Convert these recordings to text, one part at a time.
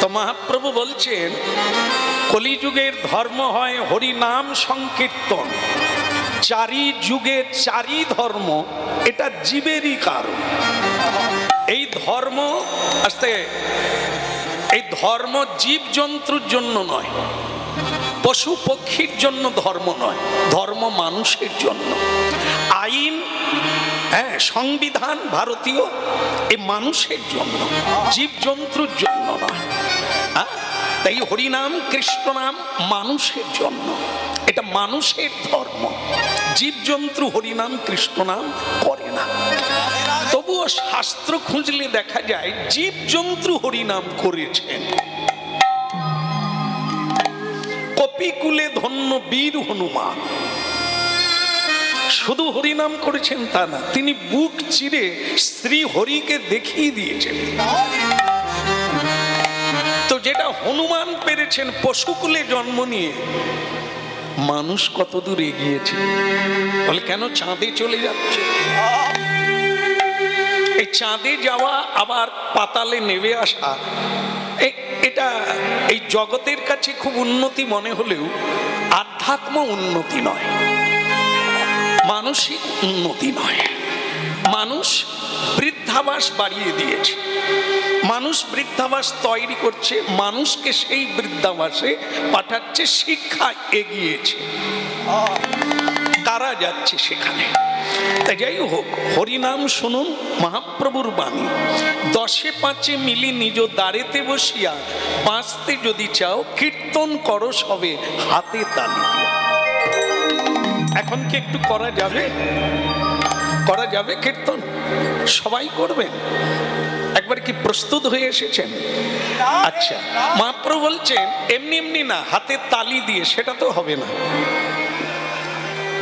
তো মহাপ্রভু বলছেন কলিযুগের ধর্ম হয় হরিনাম সংকীর্তন, চারি যুগের চারি ধর্ম, এটা জীবেরই কারণ। এই ধর্ম আস্তে, এই ধর্ম জীব জন্তুর জন্য নয়, পশু পক্ষীর জন্য ধর্ম নয়, ধর্ম মানুষের জন্য। আইন, হ্যাঁ, সংবিধান ভারতীয়, এ মানুষের জন্য, জীব জন্তুর জন্য নয়। তাই হরিনাম কৃষ্ণ নাম মানুষের জন্য, এটা মানুষের ধর্ম। জীব জন্তু হরিনাম কৃষ্ণ নাম করে না। তবুও শাস্ত্র খুঁজলে দেখা যায় জীব জন্তু হরিনাম করেছেন। কপিকুলে ধন্য বীর হনুমান শুধু হরিনাম করেছেন তা না, তিনি বুক চিরে শ্রী হরিকে দেখিয়ে দিয়েছেন। তো যেটা হনুমান পেরেছেন পশুকুলে জন্ম নিয়ে, মানুষ কত দূর এগিয়েছে বলে কেন চাঁদে চলে যাচ্ছে। এই চাঁদে যাওয়া আবার পাতালে নেমে আসা, এটা এই জগতের কাছে খুব উন্নতি মনে হলেও আধ্যাত্ম উন্নতি নয়, মানসিক উন্নতি নয়। মানুষ বৃদ্ধাবাস বাড়িয়ে দিয়েছে, মানুষ বৃদ্ধাবাস তৈরি করছে, মানুষকে সেই বৃদ্ধাবাসে পাঠাচ্ছে, শিক্ষা এগিয়েছে, কারা যাচ্ছে সেখানে। তাই যাই হোক, হরিনাম শুনুন মহাপ্রভুর বাণী। 10 5 মিলি নিজ দ্বারেতে বসিয়া, বাঁচতে যদি চাও কীর্তন করো সবে হাতে তালি দিয়া। এখন কি একটু করা যাবে? করা যাবে কীর্তন? সবাই করবেন? একবার কি প্রস্তুত হয়ে এসেছেন? আচ্ছা, মহাপ্রভু বলছেন এমনি এমনি না, হাতে তালি দিয়ে, সেটা তো হবে না।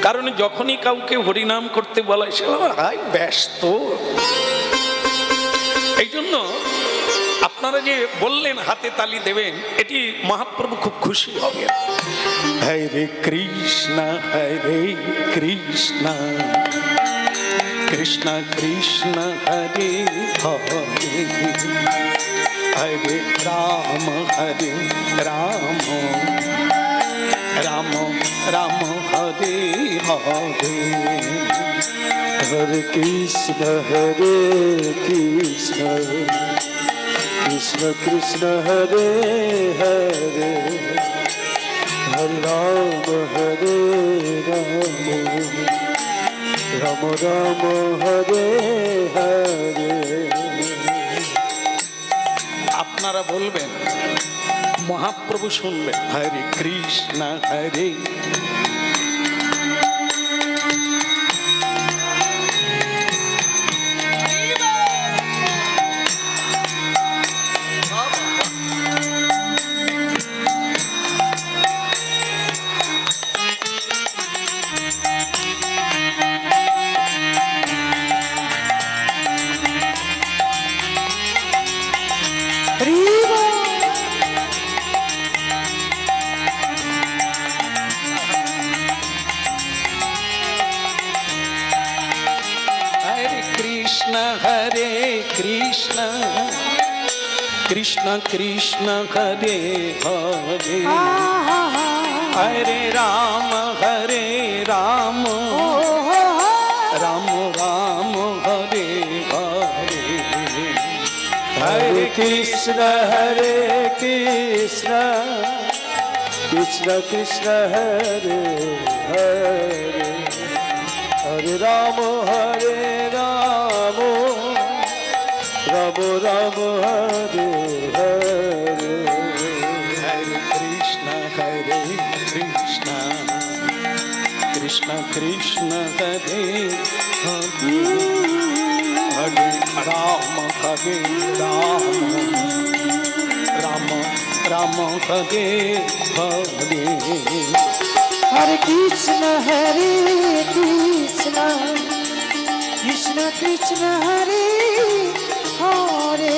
কারণ যখনই কাউকে হরিনাম করতে বলা হয়, সে ব্যস্ত। এই জন্য আপনারা যে বললেন হাতে তালি দেবেন, এটি মহাপ্রভু খুব খুশি হবে। হরে কৃষ্ণ কৃষ্ণ কৃষ্ণ হরে হরে, হরে রাম রাম রাম হরে হরে, হরে কৃষ্ণ কৃষ্ণ কৃষ্ণ হরে হরে, হরে রাম রাম হরে হরে। আপনারা বলবেন, মহাপ্রভু শুনবেন হরে কৃষ্ণ হরে। कृष्ण कृष्ण हरे हरे, हरे राम राम राम हरे हरे, हरे कृष्ण कृष्ण कृष्ण हरे हरे, हरे राम राम राम हरे हरे, हरे कृष्ण कृष्ण कृष्ण हरे हरे, हरे राम राम हरे हरे, हरे कृष्ण कृष्ण कृष्ण हरे हरे,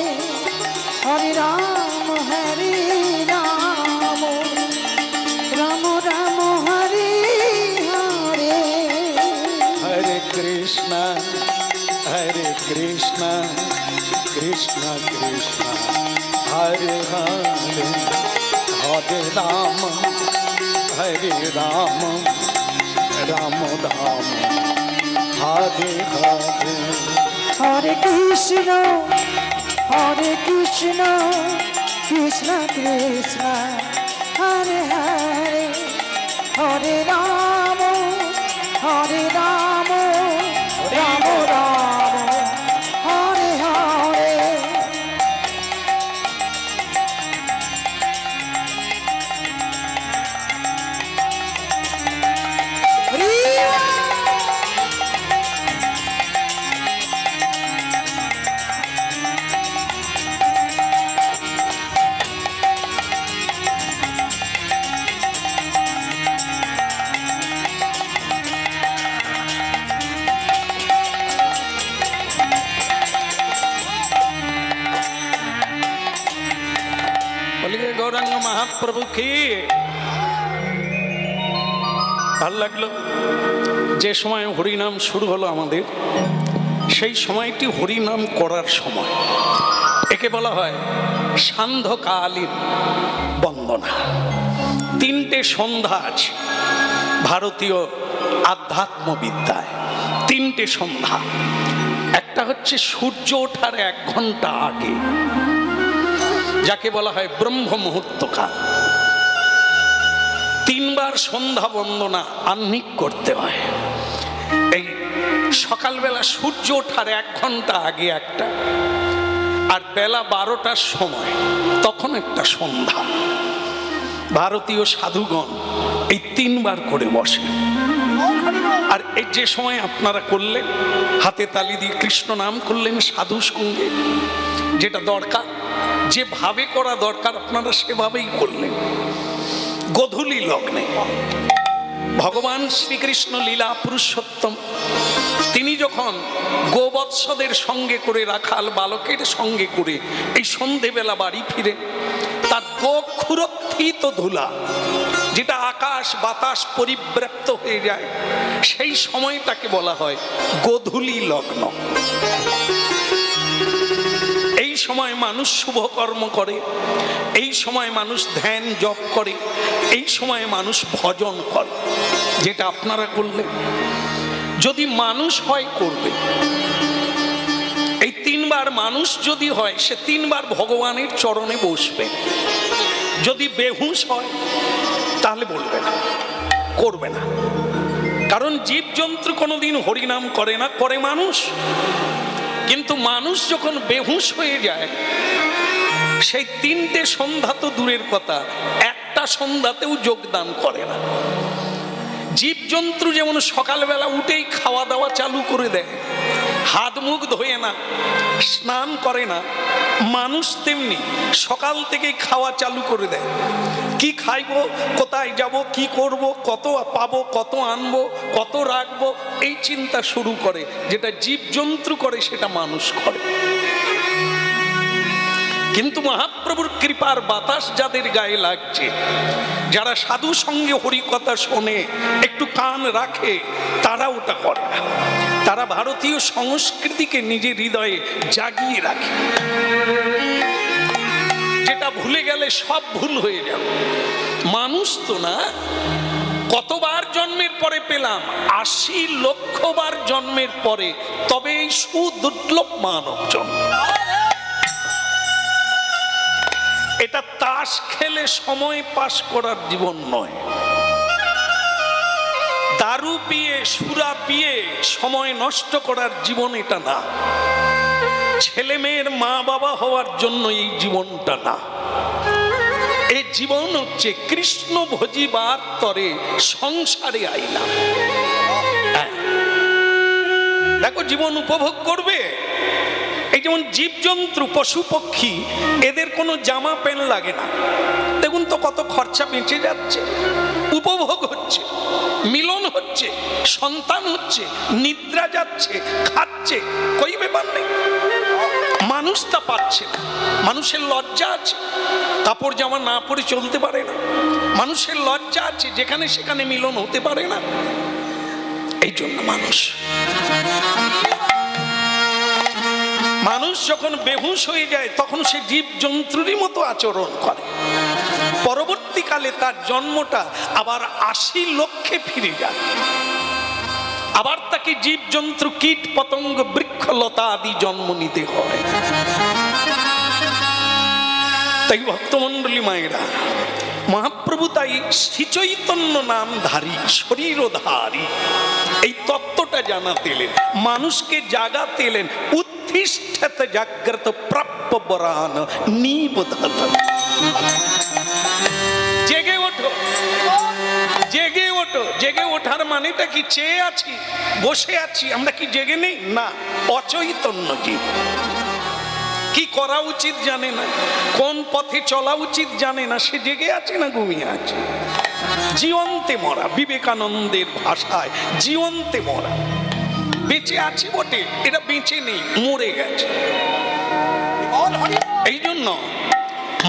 हरे राम राम हरे हरे, हरे कृष्ण कृष्ण कृष्ण হরে হরে হরে রাম হরে রাম রাম রাম হরে হরে হরে কৃষ্ণ কৃষ্ণ কৃষ্ণ হরে হরে হরে রাম রাম রাম হরে হরে বলিয়ে গৌরাঙ্গ মহাপ্রভু কি ভাল লাগলো। যে সময় হরিনাম শুরু হলো আমাদের, সেই সময়টি হরিনাম করার সময়। একে বলা হয় সান্ধ্যকালীন বন্দনা। তিনটে সন্ধ্যা আছে ভারতীয় আধ্যাত্মবিদ্যায়, তিনটে সন্ধ্যা। একটা হচ্ছে সূর্য ওঠার 1 ঘন্টা আগে, যাকে বলা হয় ব্রহ্ম মুহূর্তকাল। 3 বার সন্ধ্যা বন্দনা আহ্নিক করতে হয়। এই সকালবেলা সূর্য ওঠার 1 ঘন্টা আগে একটা, আর বেলা 12টার সময় তখন একটা সন্ধ্যা। ভারতীয় সাধুগণ এই 3 বার করে বসে। আর এই যে সময় আপনারা করলেন, হাতে তালি দিয়ে কৃষ্ণ নাম করলেন সাধু সঙ্গে, যেটা দরকার, যেভাবে করা দরকার আপনারা সেভাবেই করলেন। গোধূলি লগ্নে ভগবান শ্রীকৃষ্ণ লীলা পুরুষোত্তম, তিনি যখন গোবৎসদের সঙ্গে করে, রাখাল বালকের সঙ্গে করে এই সন্ধেবেলা বাড়ি ফিরে, তার গোক্ষুরোত্থিত ধুলা, যেটা আকাশ বাতাস পরিব্যাপ্ত হয়ে যায়, সেই সময়টাকে বলা হয় গোধূলি লগ্ন। এই সময় মানুষ শুভ কর্ম করে, এই সময় মানুষ ধ্যান জপ করে, এই সময় মানুষ ভজন করে, যেটা আপনারা করলেন। যদি মানুষ হয় করবে, এই 3 বার মানুষ যদি হয়, সে 3 বার ভগবানের চরণে বসবে। যদি বেহুশ হয় তাহলে বলবে না, করবে না। কারণ জীবজন্তু কোনোদিন হরিনাম করে না, করে মানুষ। কিন্তু মানুষ যখন বেহুশ হয়ে যায়, সেই 3টে সন্ধ্যা তো দূরের কথা, একটা সন্ধ্যাতেও যোগদান করে না। জীবজন্তু যেমন সকালবেলা উঠেই খাওয়া দাওয়া চালু করে দেয়, হাত মুখ ধোয়ে না, স্নান করে না, মানুষ তেমনি সকাল থেকেই খাওয়া চালু করে দেয়। কি খাইবো, কোথায় যাব, কি করব, কত পাবো, কত আনবো, কত রাখবো, এই চিন্তা শুরু করে। যেটা জীবজন্তু করে সেটা মানুষ করে। কিন্তু মহাপ্রভুর কৃপার বাতাস যাদের গায়ে লাগছে, যারা সাধু সঙ্গে হরিকথা শোনে, একটু কান রাখে, তারা ওটা করে না। তারা ভারতীয় সংস্কৃতিকে নিজের হৃদয়ে জাগিয়ে রাখে। যেটা ভুলে গেলে সব ভুল হয়ে যাবে। মানুষ তো না, কতবার জন্মের পরে পেলাম? 80 লক্ষ বার জন্মের পরে, তবে এই সুদুর্লভ মানব জন্ম। এটা তাস খেলে সময় পাস করার জীবন নয়। দারু পিয়ে, সুরা পিয়ে সময় নষ্ট করার জীবন এটা না। ছেলে মেয়ের মা বাবা হওয়ার জন্য এই জীবনটা না। এই জীবন হচ্ছে কৃষ্ণ ভজিবার তরে সংসারে আইলাম। দেখো, জীবন উপভোগ করবে। এই যেমন জীবজন্তু, পশু পক্ষী, এদের কোনো জামা প্যান্ট লাগে না। দেখুন তো কত খরচা বেঁচে যাচ্ছে, উপভোগ হচ্ছে, মিলন হচ্ছে, সন্তান হচ্ছে, নিদ্রা যাচ্ছে, খাচ্ছে, কই ব্যাপার নেই। মানুষ তা পাচ্ছে না। মানুষের লজ্জা আছে, কাপড় জামা না পরে চলতে পারে না। মানুষের লজ্জা আছে, যেখানে সেখানে মিলন হতে পারে না। এই জন্য মানুষ মানুষ যখন বেহুশ হয়ে যায় তখন সে জীব জন্তুরই মতো আচরণ করে। পরবর্তীকালে তার জন্মটা আবার 80 লক্ষে ফিরে যায়, আবার তাকে জীব জন্তু কীট পতঙ্গ বৃক্ষলতা আদি জন্ম নিতে হয়। তাই ভক্তমণ্ডলী মায়েরা, মহাপ্রভু তাই শ্রীচৈতন্য নামধারী শরীরধারী এই তত্ত্বটা জানাতেলেন, মানুষকে জাগাতেলেন। উত্তিষ্ঠত জাগ্রত প্রাপ্য বরান নিবোধত। জেগে ওঠো, জেগে ওঠো। জেগে ওঠার মানেটা কি? চেয়ে আছি, বসে আছি, আমরা কি জেগে নেই? না, অচৈতন্য জীব। কি করা উচিত জানে না, কোন পথে চলা উচিত জানে না, সে জেগে আছে না ঘুমিয়ে আছে? জীবন্তে মরা, বিবেকানন্দের ভাষায় জীবন্তে মরা। বেঁচে আছে বটে, এটা বেঁচে নেই, মরে গেছে। এই জন্য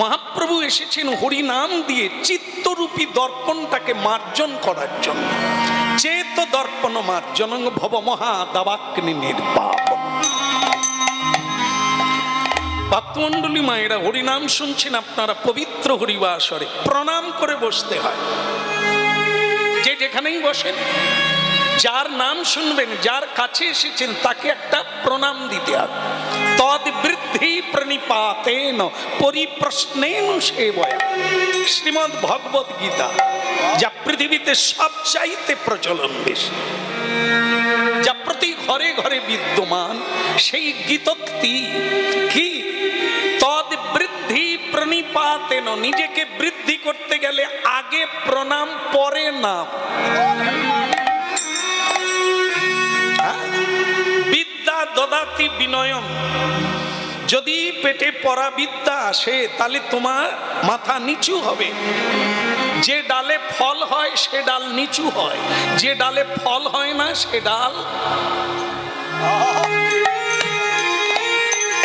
মহাপ্রভু এসেছেন হরিনাম দিয়ে চিত্তরূপী দর্পণটাকে মার্জন করার জন্য। চেত দর্পণ মার্জন ভব মহা দাবাগ্নি নির্বাপন। ভক্তমণ্ডলী মায়েরা, হরিনাম শুনছেন আপনারা পবিত্র হরিবাসরে, প্রণাম করে বসতে হয়। যে যেখানেই বসেন, যার নাম শুনবেন, যার কাছে এসেছেন, তাকে একটা প্রণাম দিতে হবে। তদ বৃদ্ধি প্রণিপাতেন পরিপ্রশ্নেন সেবয়া। শ্রীমদ্ ভগবত গীতা, যা পৃথিবীতে সবচাইতে প্রচলন বেশি, যা প্রতি ঘরে ঘরে বিদ্যমান, সেই গীতোক্তি কি? তদ বৃদ্ধি প্রণিপাতেন। নিজেকে বৃদ্ধি করতে গেলে আগে প্রণাম, পরে নাম। বিদ্যা দদাতি বিনয়ম। যদি পেটে পড়া বিদ্যা আসে তাহলে তোমার মাথা নিচু হবে। যে ডালে ফল হয় সে ডাল নিচু হয়, যে ডালে ফল হয় না সে ডাল।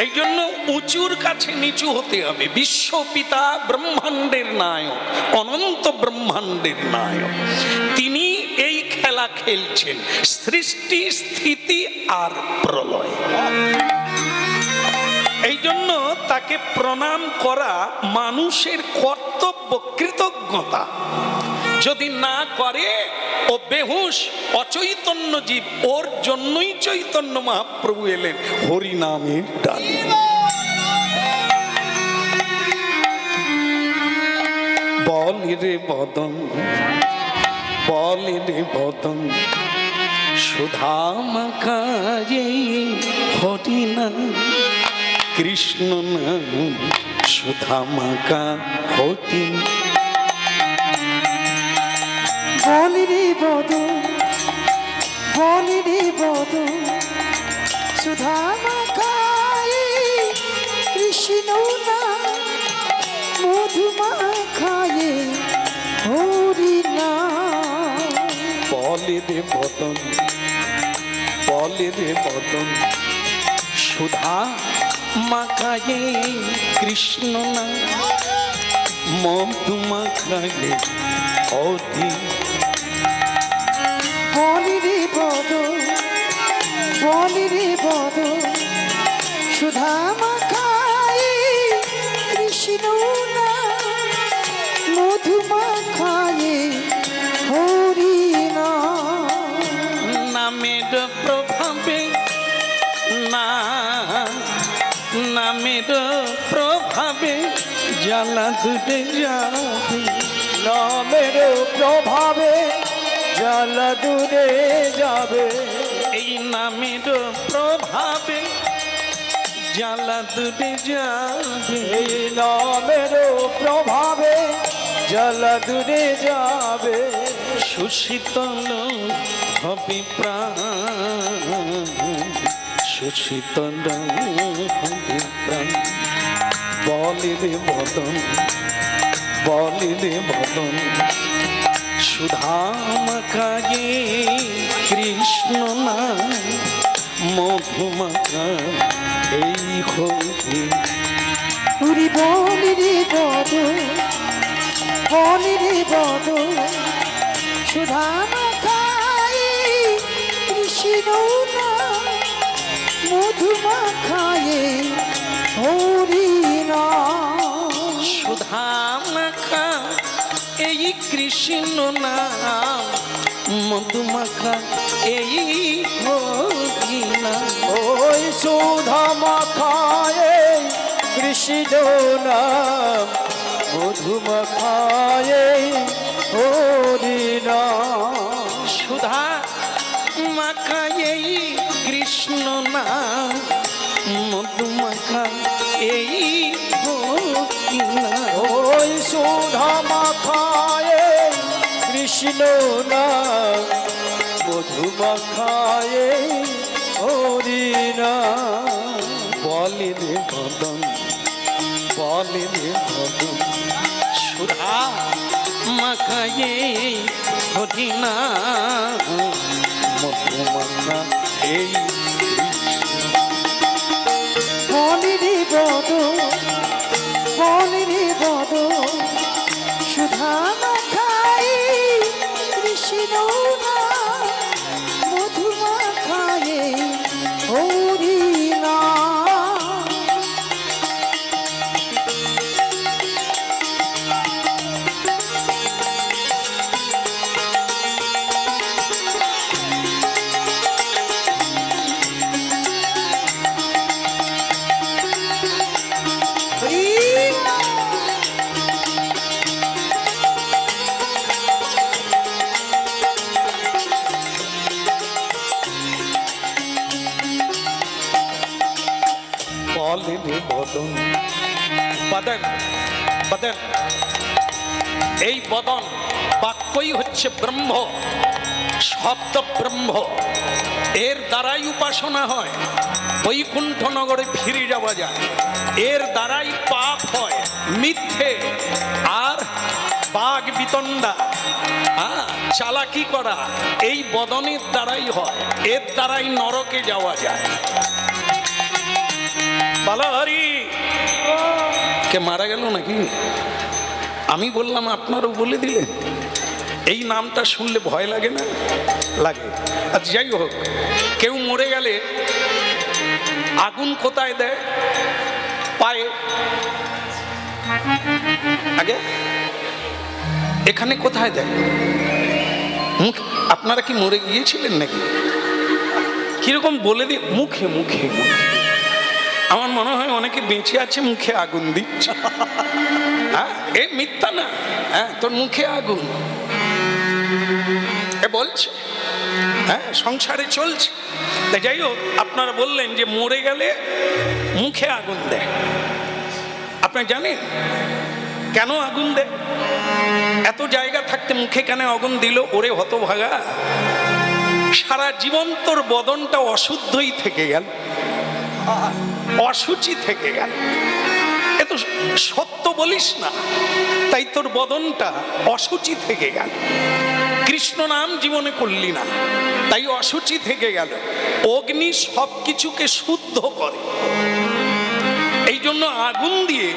এই জন্য উঁচুর কাছে নিচু হতে হবে। বিশ্বপিতা ব্রহ্মাণ্ডের নায়ক, অনন্ত ব্রহ্মাণ্ডের নায়ক, তিনি এই খেলা খেলছেন, সৃষ্টি স্থিতি আর প্রলয়। এই জন্য তাকে প্রণাম করা মানুষের কর্তব্য, কৃতজ্ঞতা। যদি না করে ও বেহুশ, অচৈতন্য জীব। ওর জন্যই চৈতন্য মহাপ্রভু এলেন হরিনামের ডালে। বলে রে বদন, বলে রে বদন, সুধা মাখায়ে হরিনাম। কৃষ্ণ নাম সুধা মাখা হরি। বলি রে বদন, বলি রে বদন, সুধা মাখায়ে কৃষ্ণ নাম, মধু মাখায়ে হরি নাম। বলে রে বদন, বলে রে বদন, সুধা মাখায়ে কৃষ্ণ নাম, মধু মাখায়ে হরি। বলি রে বদন, বলি রে বদন, সুধা মাখায়ে কৃষ্ণ নাম, মধু মাখায়ে হরি নাম। নামের প্রভাবে, নামের প্রভাবে জ্বালা দূরে যাবে। নামের প্রভাবে জল দূরে যাবে। এই নামের প্রভাবে জ্বালা দূরে যাবে। এই নামের প্রভাবে জল দূরে যাবে। সুশীতল হবে প্রাণ, সুশীতল হবে প্রাণ। বলে রে বদন, বলে রে বদন, সুধা মাখায়ে কৃষ্ণ নাম, মধু মাখা এই হরি। উরি বলি রে বদন, বলি রে বদন, সুধা মাখায়ে কৃষ্ণ নাম, মধু মাখায়ে হরি নাম। সুধা মাখা এই কৃষ্ণ নাম, মধুমাখা এই হরি নাম। ওই সুধা মাখায় কৃষ্ণ নাম, মধু মাখায় হরি নাম। সুধা মাখা এই কৃষ্ণ নাম, মধুমাখা এই হরি নাম। ওই সুধা মাখায় কৃষ্ণ নাম, মধু মাখায় হরি নাম। বলে রে বদন, বলে রে বদন, সুধা মাখা এই হরি নাম, মধুমাখা এই বলি রে বদন, বলি রে বদন, সুধা মাখাই কৃষ্ণ নাম, মধু মাখাই হরি নাম। হরি নাম। বলে রে বদন, বদন বদন, এই বদন বাক্যই হচ্ছে ব্রহ্ম, শব্দ ব্রহ্ম। এর দ্বারাই উপাসনা হয়, বৈকুণ্ঠ নগরে ফিরে যাওয়া যায়। এর দ্বারাই পাপ হয়, মিথ্যে আর বাঘ বিতণ্ডা, চালাকি করা, এই বদনের দ্বারাই হয়। এর দ্বারাই নরকে যাওয়া যায়। বলো হরি। কে মারা গেল নাকি? আমি বললাম, আপনারও বলে দিলেন। এই নামটা শুনলে ভয় লাগে না? লাগে। আর যাই হোক, কেউ মরে গেলে আগুন কোথায় দেয়? পায়ে। আগে এখানে কোথায় দেয়? মুখ। আপনারা কি মরে গিয়েছিলেন নাকি? কিরকম বলে দিই, মুখে মুখে মুখে। আমার মনে হয় অনেকে বেঁচে আছে, মুখে আগুন দিচ্ছে। হ্যাঁ, এ মিথ্যা না। হ্যাঁ, তোর মুখে আগুন, এ বলছে। হ্যাঁ, সংসারে চলছে। তাই যাই হোক, আপনারা বললেন যে মরে গেলে মুখে আগুন দেয়। আপনি জানেন কেন আগুন দেয়? এত জায়গা থাকতে মুখে কেন আগুন দিল? ওরে হতভাগা, সারা জীবন তোর বদনটা অশুদ্ধই থেকে গেল, অসুচি থেকে গেল। এ তো সত্য বলিস না, তাই তোর বদনটা অসুচি থেকে গেল। কৃষ্ণ নাম জীবনে করলি না, তাই অসুচি থেকে গেল। অগ্নি সব কিছুকে শুদ্ধ করে, এই জন্য আগুন দিয়ে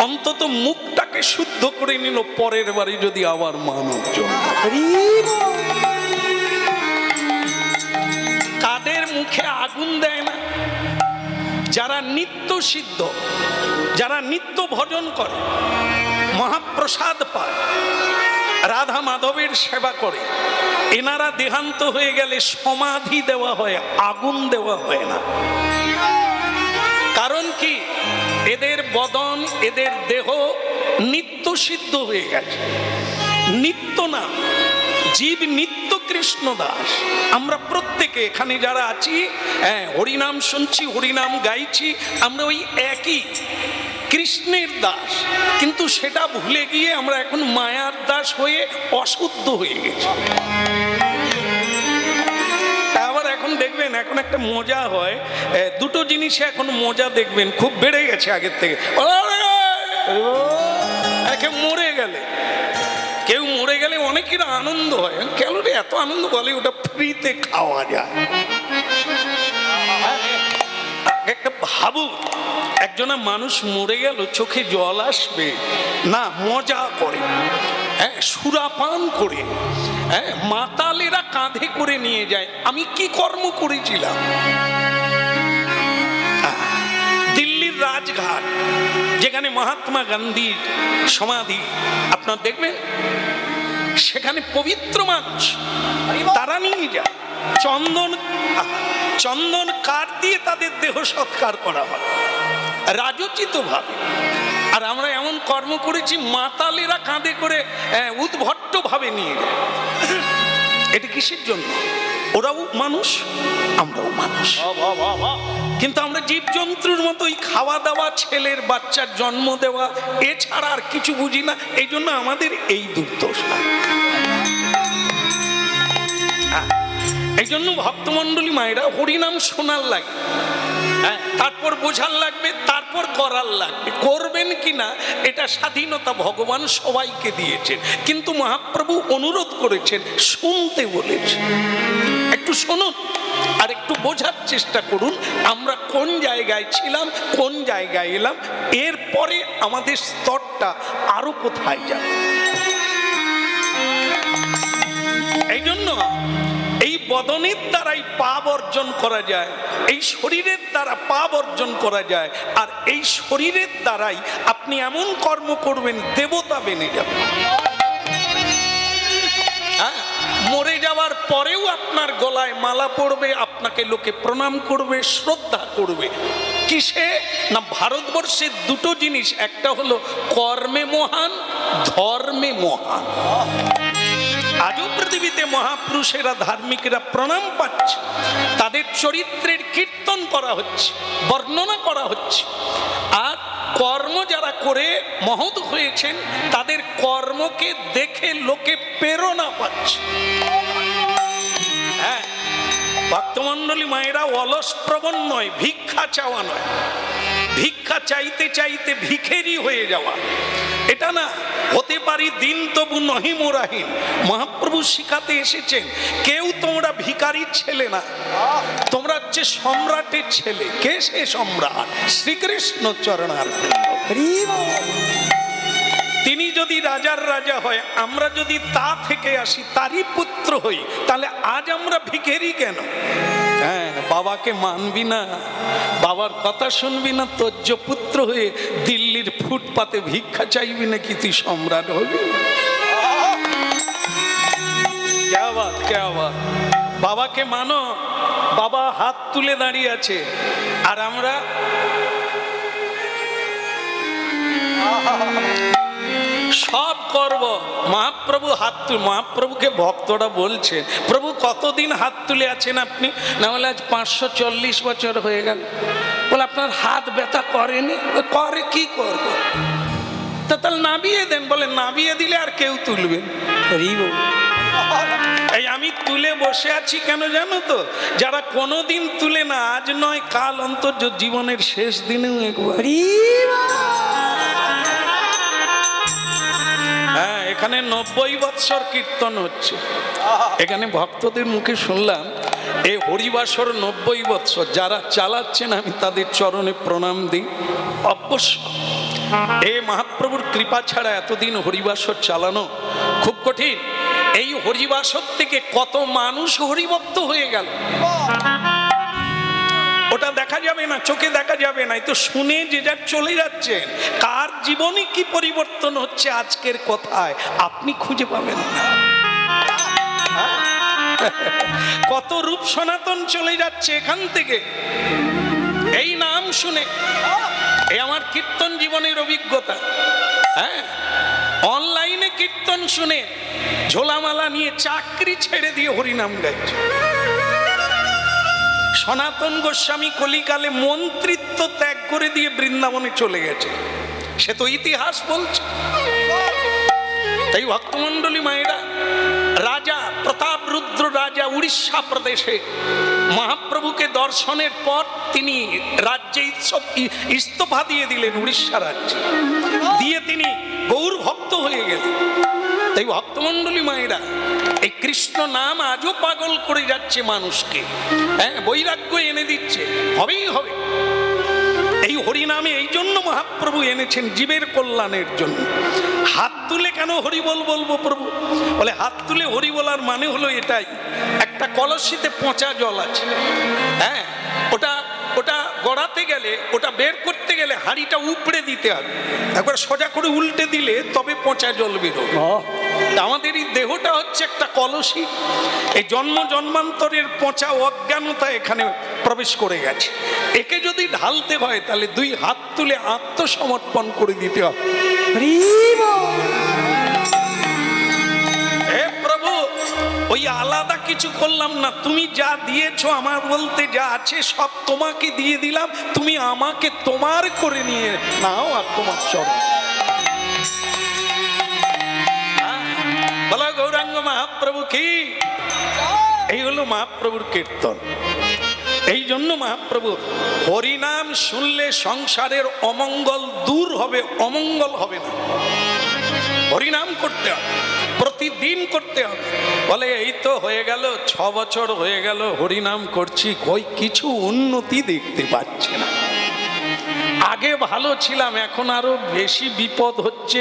অন্তত মুখটাকে শুদ্ধ করে নিল। পরের বারে যদি আবার মানব কাদের মুখে আগুন দেয় না? যারা নিত্য সিদ্ধ, যারা নিত্য ভজন করে, মহাপ্রসাদ পায়, রাধা মাধবের সেবা করে, এনারা দেহান্ত হয়ে গেলে সমাধি দেওয়া হয়, আগুন দেওয়া হয় না। কারণ কি? এদের বদন, এদের দেহ নিত্য সিদ্ধ হয়ে গেছে। নিত্য না, জীব নিত্য কৃষ্ণ দাস। আমরা প্রত্যেকে এখানে যারা আছি, হরিনাম শুনছি, হরিনাম গাইছি, আমরা ওই একই কৃষ্ণের দাস। কিন্তু সেটা ভুলে গিয়ে আমরা এখন মায়ার দাস হয়ে অশুদ্ধ হয়ে গেছি। আবার এখন দেখবেন, এখন একটা মজা হয়, দুটো জিনিসে এখন মজা দেখবেন খুব বেড়ে গেছে আগের থেকে। কেউ মরে গেলে, কেউ মরে গেলে অনেকের আনন্দ হয়। কেন রে এত আনন্দ? বলে ওটা ফ্রিতে খাওয়া যায়। একটা ভাবু, একজনা মানুষ মরে গেল, চোখে জল আসবে না, মজা করে, সুরাপান করে, মাতালেরা কাঁধে করে নিয়ে যায়। আমি কি কর্ম করেছিলাম? দিল্লির রাজ রাজঘাট, যেখানে মহাত্মা গান্ধীর সমাধি, আপনার দেখবেন সেখানে পবিত্র মানুষ তারা নিয়ে যায় চন্দন কাঠ দিয়ে তাদের দেহ সৎকার করা হয় রাজোচিত ভাবে। আর আমরা এমন কর্ম করেছি, মাতালেরা কাঁধে করে উদ্ভট্ট ভাবে নিয়ে যায়। এটা কিসের জন্য? ওরাও মানুষ, আমরাও মানুষ, কিন্তু আমরা জীবজন্তুর মতোই খাওয়া দাওয়া, ছেলের বাচ্চার জন্ম দেওয়া, এছাড়া আর কিছু বুঝি না। এই জন্য আমাদের এই দুর্দশা। এই জন্য ভক্তমণ্ডলী মায়েরা হরিনাম শোনার লাগে, তারপর বোঝার লাগবে, তারপর করার লাগবে। করবেন কিনা এটা স্বাধীনতা ভগবান সবাইকে দিয়েছেন, কিন্তু মহাপ্রভু অনুরোধ করেছেন, শুনতে বলেছেন। একটু শুনুন আর একটু বোঝার চেষ্টা করুন আমরা কোন জায়গায় ছিলাম, কোন জায়গায় এলাম, এরপরে আমাদের স্তরটা আরো কোথায় যাবে। এই জন্য এই বদনের দ্বারাই পাপ অর্জন করা যায়, এই শরীরের দ্বারা পাপ অর্জন করা যায়। আর এই শরীরের দ্বারাই আপনি এমন কর্ম করবেন দেবতা বেনে যাবে। মরে যাওয়ার পরেও আপনার গলায় মালা পড়বে, আপনাকে লোকে প্রণাম করবে, শ্রদ্ধা করবে। কিসে না, ভারতবর্ষের দুটো জিনিস, একটা হলো কর্মে মহান, ধর্মে মহান। আজও পৃথিবীতে মহাপুরুষেরা, ধার্মিকেরা প্রণাম পাচ্ছে, তাদের চরিত্রের কীর্তন করা হচ্ছে, বর্ণনা করা হচ্ছে। আর কর্ম যারা করে মহৎ হয়েছেন, তাদের কর্মকে দেখে লোকে প্রেরণা পাচ্ছে। হ্যাঁ, ভক্তমণ্ডলী মায়েরা অলস প্রবণ নয়, ভিক্ষা চাওয়া নয়, ভিক্ষা চাইতে চাইতে ভিখেরি হয়ে যাওয়া এটা না। হতে পারি দিন তবু নহি মোরাহীন, মহাপ্রভু শিখাতে এসেছেন, কেউ তোমরা ভিখারির ছেলে না, তোমরা হচ্ছে সম্রাটের ছেলে। কে সে সম্রাট? শ্রীকৃষ্ণ চরণারবিন্দ। তিনি যদি রাজার রাজা হয়, আমরা যদি তা থেকে আসি, তারই পুত্র হই, তাহলে আজ আমরা ভিখারি কেন? হ্যাঁ, বাবাকে মানবি না, বাবার কথা শুনবি না, তজ্জ পুত্র হয়ে দিল্লির ফুটপাতে ভিক্ষা চাইবি নাকি তুই সম্রাট হবি? ক্যা বাত, ক্যা বাত। বাবাকে মানো, বাবা হাত তুলে দাঁড়িয়ে আছে, আর আমরা সব করব। মহাপ্রভু হাত তুলে, মহাপ্রভুকে ভক্তরা বলছে, প্রভু কতদিন হাত তুলে আছেন আপনি? না বলে আজ 540 বছর হয়ে গেল। বলে আপনার হাত ব্যথা করেনি? করে, কি করবো? তা তাহলে নাবিয়ে দেন। বলে নাবিয়ে দিলে আর কেউ তুলবেন? এই আমি তুলে বসে আছি কেন জানো তো? যারা কোনোদিন তুলে না, আজ নয় কাল অন্তর জীবনের শেষ দিনেও একবার। হ্যাঁ, এখানে 90 বৎসর কীর্তন হচ্ছে। এখানে ভক্তদের মুখে শুনলাম এই হরিবাসর 90 বৎসর। যারা চালাচ্ছেন আমি তাদের চরণে প্রণাম দিই। অবশ্য এই মহাপ্রভুর কৃপা ছাড়া এতদিন হরিবাসর চালানো খুব কঠিন। এই হরিবাসর থেকে কত মানুষ হরিভক্ত হয়ে গেল, ওটা দেখা যাবে না, চোখে দেখা যাবে না। তো শুনে যে যার চলে যাচ্ছে, কার জীবনে কি পরিবর্তন হচ্ছে আজকের কথায় আপনি খুঁজে পাবেন না। কত রূপ সনাতন চলে যাচ্ছে এখান থেকে এই নাম শুনে। এই আমার কীর্তন জীবনের অভিজ্ঞতা। হ্যাঁ, অনলাইনে কীর্তন শুনে ঝোলামালা নিয়ে চাকরি ছেড়ে দিয়ে হরিনাম গাইছে। সনাতন গোস্বামী কলিকালে মন্ত্রিত্ব ত্যাগ করে দিয়ে বৃন্দাবনে চলে গেছে, সে তো ইতিহাস বলছে। তাই ভক্তমণ্ডলী মায়েরা, রাজা প্রতাপরুদ্র রাজা উড়িষ্যা প্রদেশে মহাপ্রভুকে দর্শনের পর তিনি রাজ্যে ইস্তফা দিয়ে দিলেন। উড়িষ্যা রাজ্যে দিয়ে তিনি গৌর ভক্ত হয়ে গেলেন। তাই ভক্তমণ্ডলী মায়েরা, এই কৃষ্ণ নাম আজও পাগল করে যাচ্ছে মানুষকে। হ্যাঁ, বৈরাগ্য এনে দিচ্ছে, হবেই হবে। এই হরিনামে এই জন্য মহাপ্রভু এনেছেন, জীবের কল্যাণের জন্য। হাত তুলে কেন হরি বল বলবো প্রভু? বলে হাত তুলে হরি বলার মানে হলো এটাই, একটা কলসিতে পচা জল আছে, হ্যাঁ, ওটা ওটা গড়াতে গেলে, ওটা বের করতে গেলে হাঁড়িটা উপড়ে দিতে হবে, একবার সোজা করে উল্টে দিলে তবে পচা জল বেরোবে। আমাদের এই দেহটা হচ্ছে একটা কলসি, এই জন্ম জন্মান্তরের পচা অজ্ঞানতা এখানে প্রবেশ করে গেছে। একে যদি ঢালতে হয় তাহলে দুই হাত তুলে আত্মসমর্পণ করে দিতে হবে। হে প্রভু, ওই আলাদা কিছু করলাম না, তুমি যা দিয়েছো আমার বলতে যা আছে সব তোমাকে দিয়ে দিলাম, তুমি আমাকে তোমার করে নিয়ে নাও আর তোমার চরণ। বলো গৌরাঙ্গ মহাপ্রভু কি। এই হলো মহাপ্রভুর কীর্তন। এই জন্য মহাপ্রভু হরিনাম শুনলে সংসারের অমঙ্গল দূর হবে, অমঙ্গল হবে না। হরিনাম করতে হবে, প্রতিদিন করতে হবে। বলে এই তো হয়ে গেল 6 বছর হয়ে গেল হরিনাম করছি, কই কিছু উন্নতি দেখতে পাচ্ছি না। আগে ভালো ছিলাম, এখন আরো বেশি বিপদ হচ্ছে,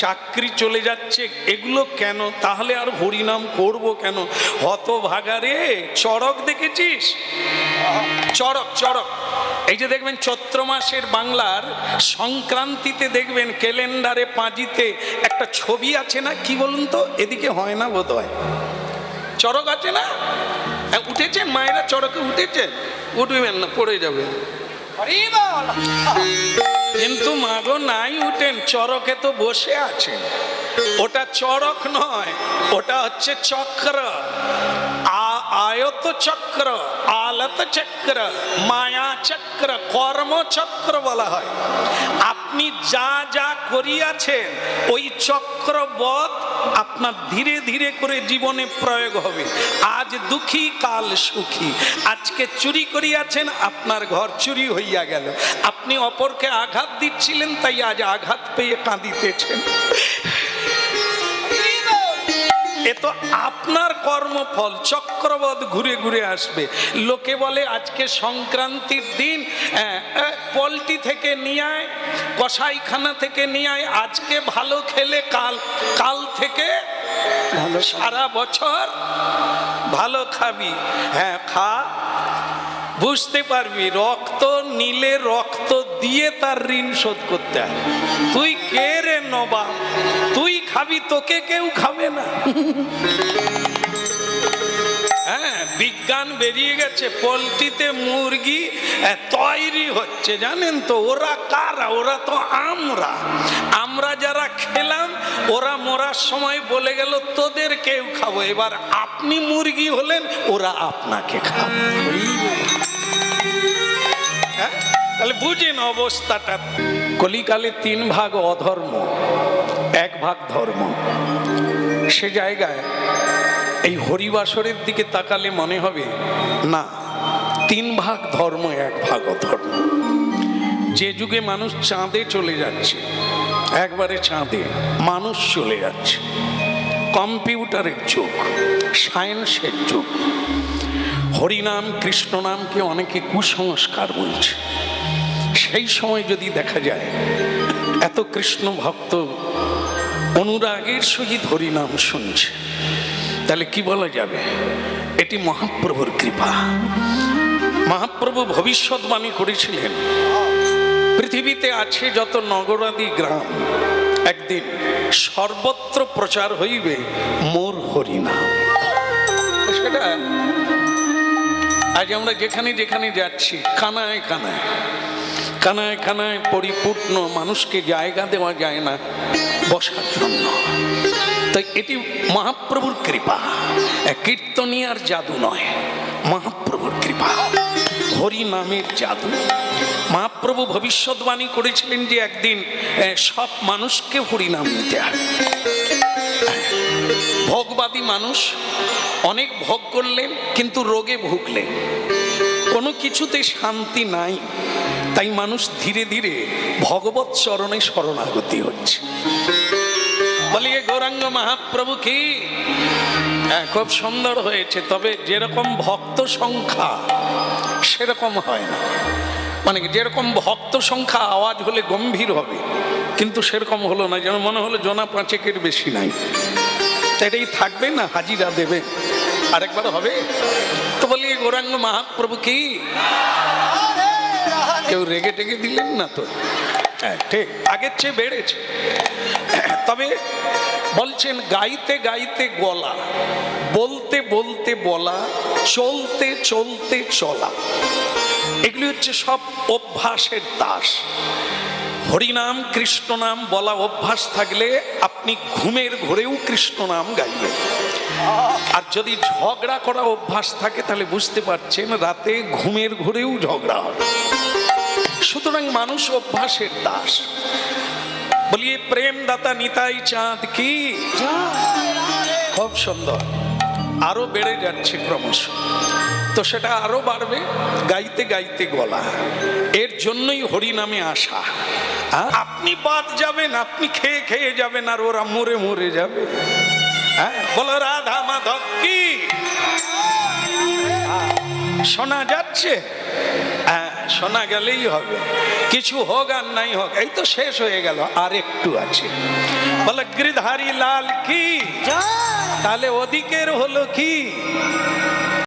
চাকরি চলে যাচ্ছে, এগুলো কেন? তাহলে আর হরিনাম করব কেন? হতভাগারে চড়ক দেখেছিস? চড়ক চড়ক, এই যে দেখবেন চৈত্র মাসের বাংলার সংক্রান্তিতে দেখবেন ক্যালেন্ডারে পাঁজিতে একটা ছবি আছে না, কি বলুন তো, এদিকে হয় না বোধ হয়, চড়ক আছে না? উঠেছেন মায়েরা চড়কে? উঠেছেন? উঠবেন না, পড়ে যাবে। কিন্তু মাগো নাই উঠেন, চরকে তো বসে আছেন। ওটা চরক নয়, ওটা হচ্ছে চক্র, আয়ত চক্র, আলত চক্র, মায়া চক্র, কর্মচক্র বলা হয়। আপনি যা যা করিয়াছেন ওই চক্রবৎ আপনার ধীরে ধীরে করে জীবনে প্রয়োগ হবে। আজ দুঃখী কাল সুখী, আজকে চুরি করিয়াছেন আপনার ঘর চুরি হইয়া গেল, আপনি অপরকে আঘাত দিচ্ছিলেন তাই আজ আঘাত পেয়ে কাঁদিতেছেন। এ তো আপনার কর্মফল, চক্রবৎ ঘুরে ঘুরে আসবে। লোকে বলে আজকে সংক্রান্তির দিন পোল্ট্রি থেকে নিয়ে আয়, কসাইখানা থেকে নিয়ে আয়, আজকে ভালো খেলে কাল থেকে সারা বছর ভালো খাবি। হ্যাঁ খা, বুঝতে পারবি রক্ত নিলে রক্ত দিয়ে তার ঋণ শোধ করতে হয়। তুই কে রে নবাব, তুই খাবি, তোকে কেউ খাবে না। হ্যাঁ, বিজ্ঞান বেরিয়ে গেছে, পোল্ট্রিতে মুরগি তৈরি হচ্ছে, জানেন তো? ওরা কারা? ওরা তো আমরা যারা খেলাম, ওরা মরার সময় বলে গেল তোদের কেউ খাবো। এবার আপনি মুরগি হলেন, ওরা আপনাকে খাবে। তাহলে বুঝেন অবস্থাটা। কলিকালে 3 ভাগ অধর্ম, 1 ভাগ ধর্ম। সে জায়গায় এই হরিবাসরের দিকে তাকালে মনে হবে না, 3 ভাগ ধর্ম, 1 ভাগ অধর্ম। যে যুগে মানুষ চাঁদে চলে যাচ্ছে, একবারে চাঁদে মানুষ চলে যাচ্ছে, কম্পিউটারের যুগ, সায়েন্সের যুগ, হরিনাম কৃষ্ণ নামকে অনেকে কুসংস্কার বলছে। সেই সময় যদি দেখা যায় এত কৃষ্ণ ভক্ত অনুরাগের সহিত হরিনাম শুনছে, তাহলে কি বলা যাবে? এটি মহাপ্রভুর কৃপা। মহাপ্রভু ভবিষ্যৎবাণী করেছিলেন, পৃথিবীতে আছে যত নগরাদি গ্রাম, একদিন সর্বত্র প্রচার হইবে মোর হরিনাম। সেটা আজ আমরা যেখানে যেখানে যাচ্ছি, কানায় কানায় কানায় কানায় পরিপূর্ণ, মানুষকে জায়গা দেওয়া যায় না বসার জন্য। তাই এটি মহাপ্রভুর কৃপা, কীর্তনিয়ার জাদু নয়, মহাপ্রভুর কৃপা, হরি নামের জাদু। মহাপ্রভু ভবিষ্যৎবাণী করেছিলেন যে একদিন সব মানুষকে হরিনাম নিতে হবে। ভোগবাদী মানুষ অনেক ভোগ করলেন কিন্তু রোগে ভুগলেন, কোনো কিছুতে শান্তি নাই, তাই মানুষ ধীরে ধীরে ভগবৎ চরণে শরণাগতি হচ্ছে। বলিয়ে গৌরাঙ্গ মহাপ্রভু কি। খুব সুন্দর হয়েছে, তবে যেরকম ভক্ত সংখ্যা সেরকম হয় না। মানে যেরকম ভক্ত সংখ্যা আওয়াজ হলে গম্ভীর হবে, কিন্তু সেরকম হলো না, যেন মনে হলো জনা 5-এর বেশি নাই। এটাই থাকবে না, হাজিরা দেবে, আরেকবার হবে। তো বলি গৌরাঙ্গ মহাপ্রভু কি। কেউ রেগে টেগে দিলেন না তো? হ্যাঁ ঠিক, আগের চেয়ে বেড়েছে। তবে বলছেন গাইতে গাইতে গলা, বলতে বলতে বলা, চলতে চলতে চলা, এগুলি হচ্ছে সব অভ্যাসের দাস। হরিনাম কৃষ্ণ নাম বলা অভ্যাস থাকলে আপনি ঘুমের ঘোরেও কৃষ্ণ নাম গাইবেন। আর যদি ঝগড়া করা অভ্যাস থাকে তাহলে বুঝতে পারছেন রাতে ঘুমের ঘোরেও ঝগড়া হবে। সুতরাং মানুষ অভ্যাসের দাস। বলিয়ে প্রেম দাতা নিতাই চাঁদ কি। খুব সুন্দর, আরো বেড়ে যাচ্ছে ক্রমশ, তো সেটা আরো বাড়বে গাইতে গাইতে গলা। এর জন্যই হরিনামে আসা। আপনি বাদ যাবেন, আপনি খেয়ে খেয়ে যাবেন, আর ওরা মরে মরে যাবে। হ্যাঁ বলো রাধা মাধব কি। শোনা যাচ্ছে? হ্যাঁ শোনা গেলেই হবে, কিছু হোক আর নাই হোক। এই তো শেষ হয়ে গেল, আর একটু আছে। বলে গিরিধারী লাল কি। তাহলে ওদিকের হলো কি?